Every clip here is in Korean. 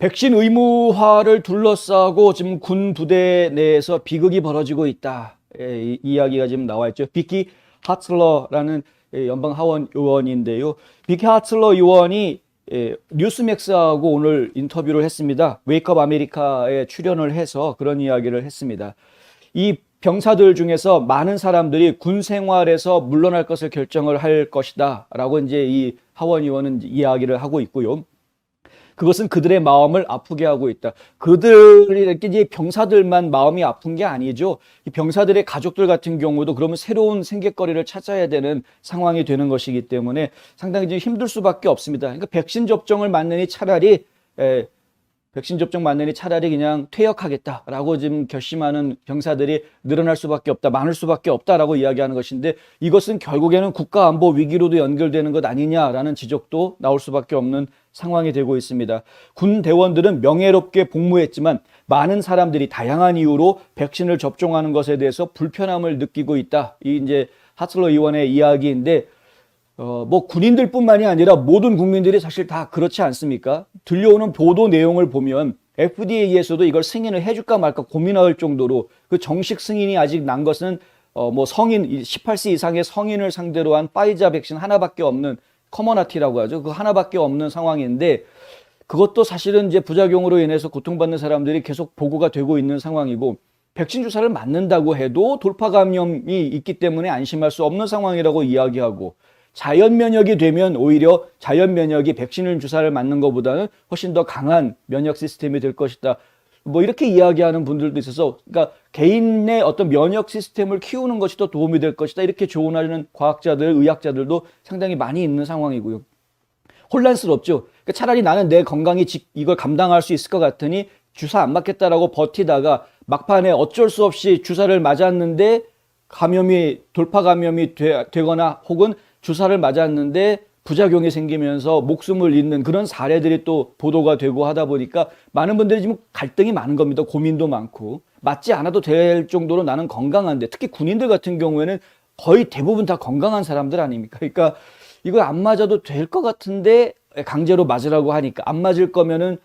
백신 의무화를 둘러싸고 지금 군 부대 내에서 비극이 벌어지고 있다. 이 이야기가 지금 나와 있죠. 비키 하틀러라는 연방 하원 의원인데요. 비키 하틀러 의원이 뉴스맥스하고 오늘 인터뷰를 했습니다. 웨이크업 아메리카에 출연을 해서 그런 이야기를 했습니다. 이 병사들 중에서 많은 사람들이 군 생활에서 물러날 것을 결정을 할 것이다 라고 이제 이 하원 의원은 이야기를 하고 있고요. 그것은 그들의 마음을 아프게 하고 있다. 그들이 이렇게 이제 병사들만 마음이 아픈 게 아니죠. 이 병사들의 가족들 같은 경우도 그러면 새로운 생계거리를 찾아야 되는 상황이 되는 것이기 때문에 상당히 좀 힘들 수밖에 없습니다. 그러니까 백신 접종을 맞느니 차라리 그냥 퇴역하겠다라고 지금 결심하는 병사들이 늘어날 수밖에 없다, 많을 수밖에 없다라고 이야기하는 것인데, 이것은 결국에는 국가안보 위기로도 연결되는 것 아니냐라는 지적도 나올 수밖에 없는 상황이 되고 있습니다. 군 대원들은 명예롭게 복무했지만 많은 사람들이 다양한 이유로 백신을 접종하는 것에 대해서 불편함을 느끼고 있다. 이 이제 하틀러 의원의 이야기인데, 뭐 군인들뿐만이 아니라 모든 국민들이 사실 다 그렇지 않습니까? 들려오는 보도 내용을 보면 FDA에서도 이걸 승인을 해줄까 말까 고민할 정도로 그 정식 승인이 아직 난 것은 뭐 성인 18세 이상의 성인을 상대로 한 파이자 백신 하나밖에 없는 커머나티라고 하죠. 그 하나밖에 없는 상황인데, 그것도 사실은 이제 부작용으로 인해서 고통받는 사람들이 계속 보고가 되고 있는 상황이고, 백신 주사를 맞는다고 해도 돌파 감염이 있기 때문에 안심할 수 없는 상황이라고 이야기하고, 자연 면역이 되면 오히려 자연 면역이 백신을 주사를 맞는 것보다는 훨씬 더 강한 면역 시스템이 될 것이다. 뭐 이렇게 이야기하는 분들도 있어서, 그러니까 개인의 어떤 면역 시스템을 키우는 것이 더 도움이 될 것이다. 이렇게 조언하는 과학자들, 의학자들도 상당히 많이 있는 상황이고요. 혼란스럽죠. 그러니까 차라리 나는 내 건강이 이걸 감당할 수 있을 것 같으니 주사 안 맞겠다라고 버티다가 막판에 어쩔 수 없이 주사를 맞았는데 돌파 감염이 되거나 혹은 주사를 맞았는데 부작용이 생기면서 목숨을 잃는 그런 사례들이 또 보도가 되고 하다 보니까 많은 분들이 지금 갈등이 많은 겁니다. 고민도 많고. 맞지 않아도 될 정도로 나는 건강한데, 특히 군인들 같은 경우에는 거의 대부분 다 건강한 사람들 아닙니까? 그러니까 이거 안 맞아도 될 것 같은데 강제로 맞으라고 하니까, 안 맞을 거면은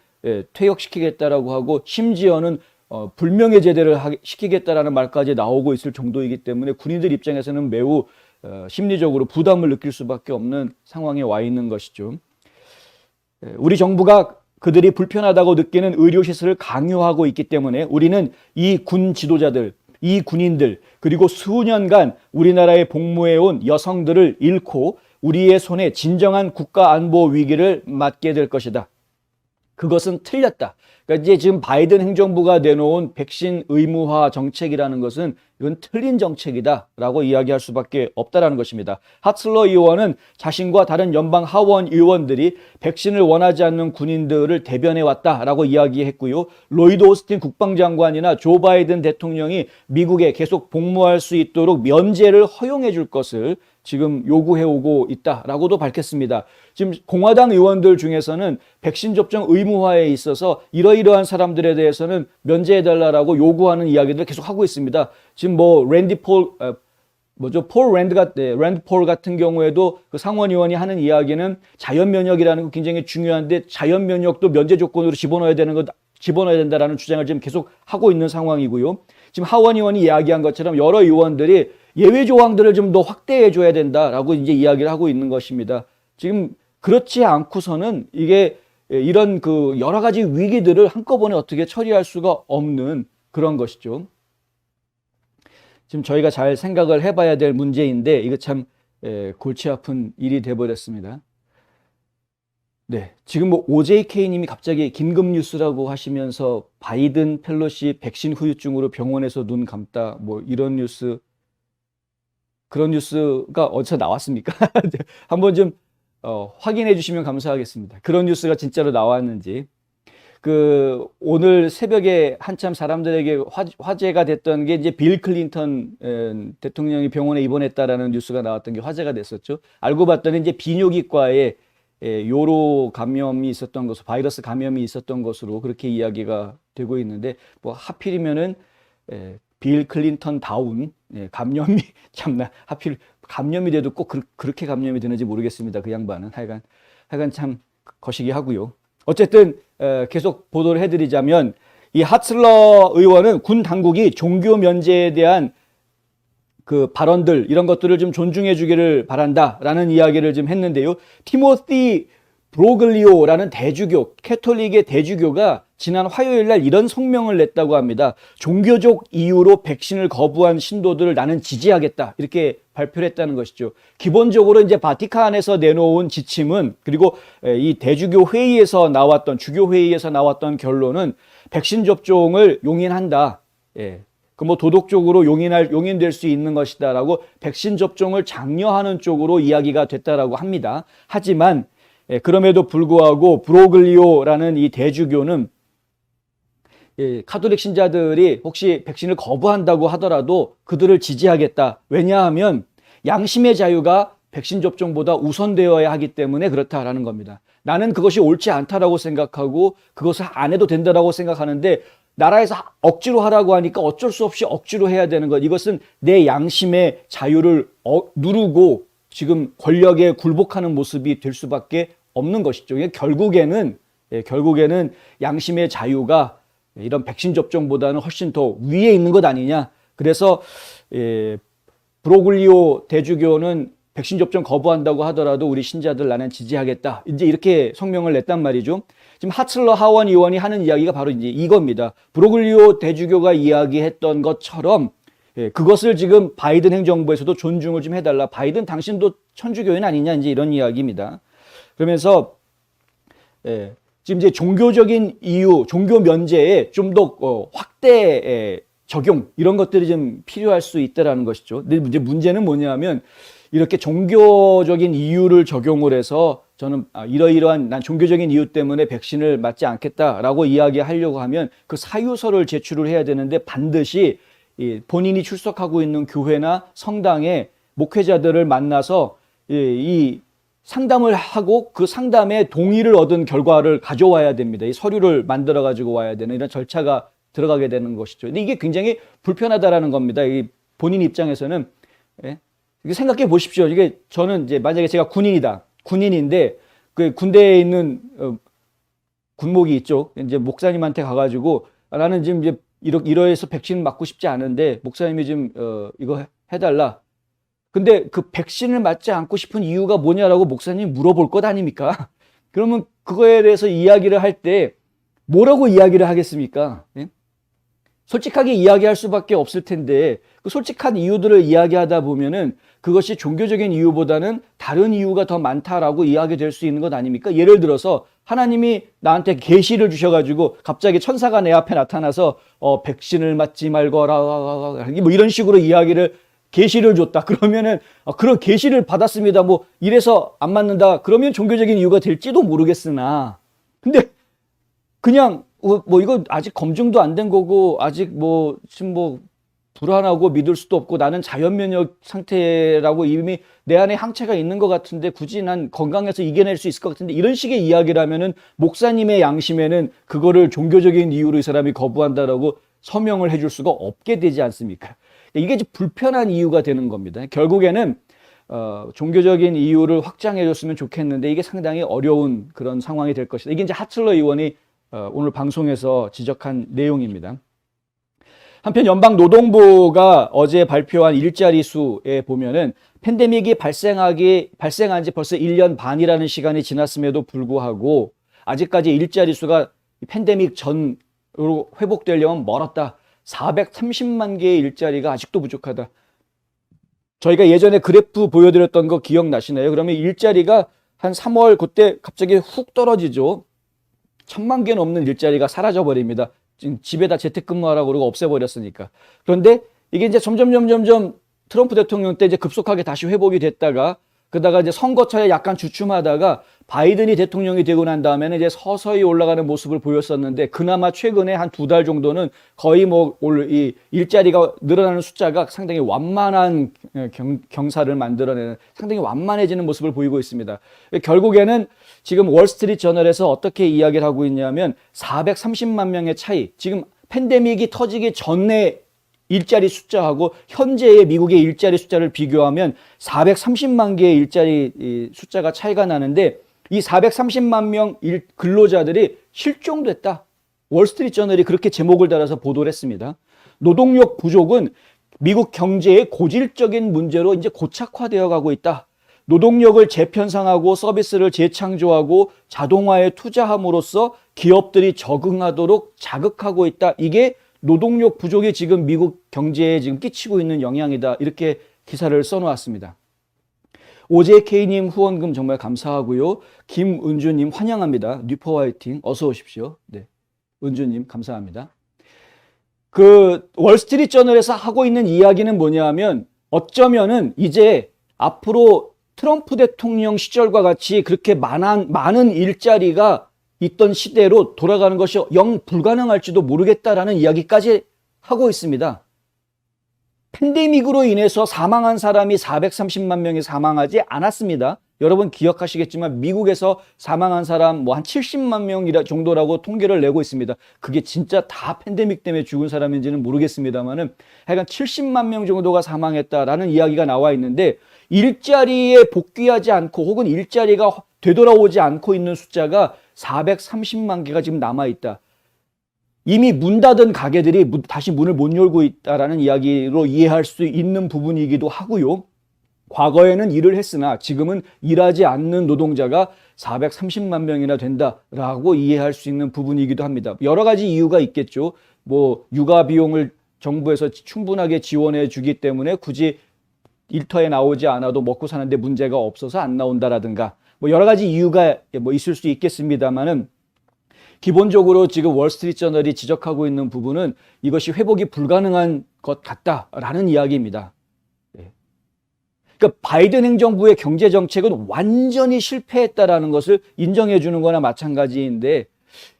퇴역시키겠다라고 하고, 심지어는 불명예 제대를 시키겠다라는 말까지 나오고 있을 정도이기 때문에 군인들 입장에서는 매우 심리적으로 부담을 느낄 수밖에 없는 상황에 와 있는 것이죠. 우리 정부가 그들이 불편하다고 느끼는 의료시설을 강요하고 있기 때문에 우리는 이 군 지도자들, 이 군인들, 그리고 수년간 우리나라에 복무해온 여성들을 잃고 우리의 손에 진정한 국가안보 위기를 맞게 될 것이다. 그것은 틀렸다. 그러니까 이제 지금 바이든 행정부가 내놓은 백신 의무화 정책이라는 것은 이건 틀린 정책이다라고 이야기할 수밖에 없다라는 것입니다. 하틀러 의원은 자신과 다른 연방 하원 의원들이 백신을 원하지 않는 군인들을 대변해 왔다라고 이야기했고요. 로이드 오스틴 국방장관이나 조 바이든 대통령이 미국에 계속 복무할 수 있도록 면제를 허용해 줄 것을 지금 요구해오고 있다라고도 밝혔습니다. 지금 공화당 의원들 중에서는 백신 접종 의무화에 있어서 이러이러한 사람들에 대해서는 면제해달라고 요구하는 이야기들을 계속 하고 있습니다. 지금 뭐 랜드 폴 같은 경우에도 그 상원 의원이 하는 이야기는 자연 면역이라는 거 굉장히 중요한데, 자연 면역도 면제 조건으로 집어넣어야 된다라는 주장을 지금 계속 하고 있는 상황이고요. 지금 하원 의원이 이야기한 것처럼 여러 의원들이 예외 조항들을 좀 더 확대해 줘야 된다라고 이제 이야기를 하고 있는 것입니다. 지금 그렇지 않고서는 이게 이런 그 여러 가지 위기들을 한꺼번에 어떻게 처리할 수가 없는 그런 것이죠. 지금 저희가 잘 생각을 해봐야 될 문제인데, 이거 참 골치 아픈 일이 돼버렸습니다. 네, 지금 뭐 OJK님이 갑자기 긴급 뉴스라고 하시면서 바이든 펠로시 백신 후유증으로 병원에서 눈 감다, 뭐 이런 뉴스, 그런 뉴스가 어디서 나왔습니까? 한번 좀 확인해 주시면 감사하겠습니다. 그런 뉴스가 진짜로 나왔는지. 그 오늘 새벽에 한참 사람들에게 화제가 됐던 게 이제 빌 클린턴 대통령이 병원에 입원했다라는 뉴스가 나왔던 게 화제가 됐었죠. 알고 봤더니 이제 비뇨기과에 요로 감염이 있었던 것으로, 바이러스 감염이 있었던 것으로 그렇게 이야기가 되고 있는데, 뭐 하필이면은 빌 클린턴 다운 감염이 참나, 하필 감염이 돼도 꼭 그렇게 감염이 되는지 모르겠습니다. 그 양반은 하여간 참 거시기 하고요. 어쨌든 계속 보도를 해드리자면 이 하틀러 의원은 군 당국이 종교 면제에 대한 그 발언들 이런 것들을 좀 존중해 주기를 바란다라는 이야기를 좀 했는데요. 티모시 브로글리오라는 대주교, 캐톨릭의 대주교가 지난 화요일 날 이런 성명을 냈다고 합니다. 종교적 이유로 백신을 거부한 신도들을 나는 지지하겠다. 이렇게 발표를 했다는 것이죠. 기본적으로 이제 바티칸에서 내놓은 지침은, 그리고 이 대주교 회의에서 나왔던, 주교 회의에서 나왔던 결론은 백신 접종을 용인한다. 예. 그 뭐 도덕적으로 용인될 수 있는 것이다라고 백신 접종을 장려하는 쪽으로 이야기가 됐다라고 합니다. 하지만 그럼에도 불구하고 브로글리오라는 이 대주교는 카톨릭 신자들이 혹시 백신을 거부한다고 하더라도 그들을 지지하겠다. 왜냐하면 양심의 자유가 백신 접종보다 우선되어야 하기 때문에 그렇다라는 겁니다. 나는 그것이 옳지 않다라고 생각하고 그것을 안 해도 된다라고 생각하는데 나라에서 억지로 하라고 하니까 어쩔 수 없이 억지로 해야 되는 것. 이것은 내 양심의 자유를 누르고 지금 권력에 굴복하는 모습이 될 수밖에 없는 것이죠. 결국에는 양심의 자유가 이런 백신 접종보다는 훨씬 더 위에 있는 것 아니냐. 그래서 브로글리오 대주교는 백신 접종 거부한다고 하더라도 우리 신자들 나는 지지하겠다. 이제 이렇게 성명을 냈단 말이죠. 지금 하틀러 하원 의원이 하는 이야기가 바로 이제 이겁니다. 브로글리오 대주교가 이야기했던 것처럼 그것을 지금 바이든 행정부에서도 존중을 좀 해달라. 바이든 당신도 천주교인 아니냐 이제 이런 이야기입니다. 그러면서 지금 이제 종교적인 이유, 종교 면제에 좀 더 확대 적용 이런 것들이 좀 필요할 수 있다라는 것이죠. 근데 이제 문제는 뭐냐면 이렇게 종교적인 이유를 적용을 해서 저는 이러이러한 난 종교적인 이유 때문에 백신을 맞지 않겠다라고 이야기하려고 하면 그 사유서를 제출을 해야 되는데 반드시 본인이 출석하고 있는 교회나 성당의 목회자들을 만나서 이 상담을 하고 그 상담에 동의를 얻은 결과를 가져와야 됩니다. 이 서류를 만들어 가지고 와야 되는 이런 절차가 들어가게 되는 것이죠. 근데 이게 굉장히 불편하다라는 겁니다. 이 본인 입장에서는 생각해 보십시오. 이게 저는 이제 만약에 제가 군인인데 그 군대에 있는 군목이 있죠. 이제 목사님한테 가가지고 나는 지금 이제 이러해서 백신 맞고 싶지 않은데 목사님이 좀 이거 해달라. 근데 그 백신을 맞지 않고 싶은 이유가 뭐냐라고 목사님 물어볼 것 아닙니까? 그러면 그거에 대해서 이야기를 할 때 뭐라고 이야기를 하겠습니까? 예? 솔직하게 이야기할 수밖에 없을 텐데 그 솔직한 이유들을 이야기하다 보면은 그것이 종교적인 이유보다는 다른 이유가 더 많다라고 이야기될 수 있는 것 아닙니까? 예를 들어서 하나님이 나한테 계시를 주셔가지고 갑자기 천사가 내 앞에 나타나서 백신을 맞지 말거라 뭐 이런 식으로 이야기를 계시를 줬다. 그러면은 그런 계시를 받았습니다. 뭐 이래서 안 맞는다. 그러면 종교적인 이유가 될지도 모르겠으나 근데 그냥 뭐 이거 아직 검증도 안 된 거고 아직 뭐 지금 뭐 불안하고 믿을 수도 없고 나는 자연 면역 상태라고 이미 내 안에 항체가 있는 것 같은데 굳이 난 건강해서 이겨낼 수 있을 것 같은데 이런 식의 이야기를 하면은 목사님의 양심에는 그거를 종교적인 이유로 이 사람이 거부한다라고 서명을 해줄 수가 없게 되지 않습니까? 이게 이제 불편한 이유가 되는 겁니다. 결국에는 종교적인 이유를 확장해 줬으면 좋겠는데 이게 상당히 어려운 그런 상황이 될 것이다. 이게 이제 하틀러 의원이 오늘 방송에서 지적한 내용입니다. 한편 연방노동부가 어제 발표한 일자리 수에 보면은 팬데믹이 발생한 지 벌써 1년 반이라는 시간이 지났음에도 불구하고 아직까지 일자리 수가 팬데믹 전으로 회복되려면 멀었다. 430만 개의 일자리가 아직도 부족하다. 저희가 예전에 그래프 보여드렸던 거 기억나시나요? 그러면 일자리가 한 3월 그때 갑자기 훅 떨어지죠. 1000만 개 넘는 일자리가 사라져버립니다. 지금 집에다 재택근무하라고 그러고 없애버렸으니까. 그런데 이게 이제 점점 트럼프 대통령 때 이제 급속하게 다시 회복이 됐다가 그러다가 이제 선거철에 약간 주춤하다가 바이든이 대통령이 되고 난 다음에는 이제 서서히 올라가는 모습을 보였었는데 그나마 최근에 한 2달 정도는 거의 뭐 이 일자리가 늘어나는 숫자가 상당히 완만한 경사를 만들어내는 상당히 완만해지는 모습을 보이고 있습니다. 결국에는 지금 월스트리트 저널에서 어떻게 이야기를 하고 있냐면 430만 명의 차이, 지금 팬데믹이 터지기 전에 일자리 숫자하고 현재의 미국의 일자리 숫자를 비교하면 430만 개의 일자리 숫자가 차이가 나는데 이 430만 명 근로자들이 실종됐다. 월스트리트저널이 그렇게 제목을 달아서 보도를 했습니다. 노동력 부족은 미국 경제의 고질적인 문제로 이제 고착화되어 가고 있다. 노동력을 재편상하고 서비스를 재창조하고 자동화에 투자함으로써 기업들이 적응하도록 자극하고 있다. 이게 노동력 부족이 지금 미국 경제에 지금 끼치고 있는 영향이다. 이렇게 기사를 써놓았습니다. OJK님 후원금 정말 감사하고요. 김은주님 환영합니다. 뉴퍼 화이팅 어서 오십시오. 네, 은주님 감사합니다. 그 월스트리트저널에서 하고 있는 이야기는 뭐냐면 어쩌면은 이제 앞으로 트럼프 대통령 시절과 같이 그렇게 많은 일자리가 있던 시대로 돌아가는 것이 영 불가능할지도 모르겠다라는 이야기까지 하고 있습니다. 팬데믹으로 인해서 사망한 사람이 430만 명이 사망하지 않았습니다. 여러분 기억하시겠지만 미국에서 사망한 사람 뭐 한 70만 명 정도라고 통계를 내고 있습니다. 그게 진짜 다 팬데믹 때문에 죽은 사람인지는 모르겠습니다만은 하여간 70만 명 정도가 사망했다라는 이야기가 나와 있는데 일자리에 복귀하지 않고 혹은 일자리가 되돌아오지 않고 있는 숫자가 430만 개가 지금 남아있다. 이미 문 닫은 가게들이 다시 문을 못 열고 있다라는 이야기로 이해할 수 있는 부분이기도 하고요. 과거에는 일을 했으나 지금은 일하지 않는 노동자가 430만 명이나 된다라고 이해할 수 있는 부분이기도 합니다. 여러 가지 이유가 있겠죠. 뭐 육아 비용을 정부에서 충분하게 지원해 주기 때문에 굳이 일터에 나오지 않아도 먹고 사는데 문제가 없어서 안 나온다라든가 뭐 여러 가지 이유가 뭐 있을 수 있겠습니다만은 기본적으로 지금 월스트리트저널이 지적하고 있는 부분은 이것이 회복이 불가능한 것 같다라는 이야기입니다. 그러니까 바이든 행정부의 경제 정책은 완전히 실패했다라는 것을 인정해 주는 거나 마찬가지인데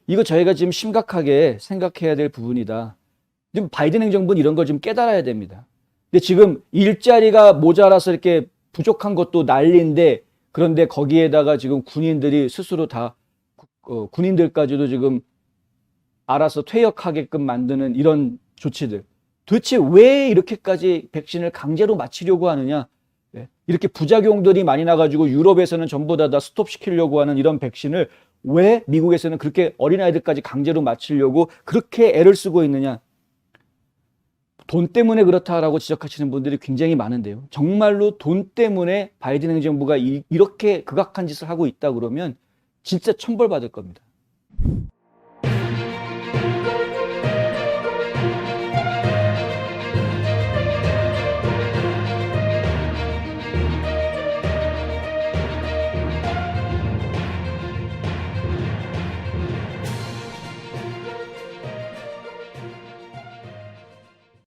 이거 저희가 지금 심각하게 생각해야 될 부분이다. 지금 바이든 행정부는 이런 걸 좀 깨달아야 됩니다. 근데 지금 일자리가 모자라서 이렇게 부족한 것도 난리인데 그런데 거기에다가 지금 군인들이 스스로 다 군인들까지도 지금 알아서 퇴역하게끔 만드는 이런 조치들. 도대체 왜 이렇게까지 백신을 강제로 맞히려고 하느냐? 이렇게 부작용들이 많이 나가지고 유럽에서는 전부 다 스톱시키려고 하는 이런 백신을 왜 미국에서는 그렇게 어린아이들까지 강제로 맞히려고 그렇게 애를 쓰고 있느냐? 돈 때문에 그렇다라고 지적하시는 분들이 굉장히 많은데요. 정말로 돈 때문에 바이든 행정부가 이렇게 극악한 짓을 하고 있다 그러면 진짜 천벌받을 겁니다.